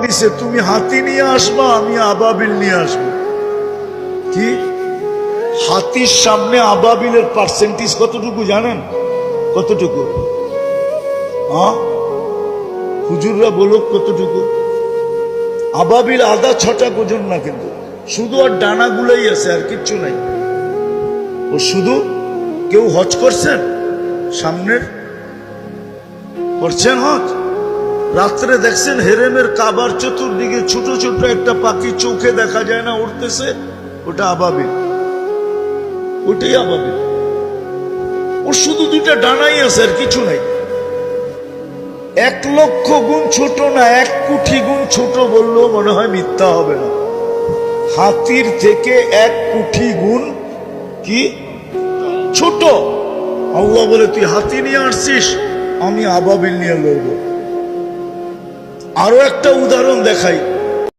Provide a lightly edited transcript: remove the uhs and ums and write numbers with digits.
দিছে, তুমি হাতি নিয়ে আসবা, আমি আবাবিল নিয়ে আসবো। কি হাতির সামনে আবাবিলের পার্সেন্টেজ কতটুকু জানেন? কতটুকু? হুজুররা বলুক কতটুকু? আবাবিল আধা ছটা পর্যন্ত না, কিন্তু শুধু আর ডানাগুলোই আছে, আর কিচ্ছু নাই। ও শুধু, কেউ হজ করছেন? সামনের করছেন হজ? রাত্রে দেখছেন হেরেমের কাবার চতুর্দিকে ছোট ছোট একটা পাখি চোখে দেখা যায় না, উঠতেছে? ওটা আবাবিল, ওটাই আবাবিল। ওর শুধু দুইটা ডানাই আছে, আর কিছু নাই। 1,00,000 গুণ ছোট না, 1 কোটি গুণ ছোট বললেও মনে হয় মিথ্যা হবে না। হাতির থেকে 1 কোটি গুণ কি ছোট। আল্লাহ বলে, তুই হাতি নিয়ে আসছিস, আমি আবাবিল নিয়ে লড়ব। আরো একটা উদাহরণ দেখাই।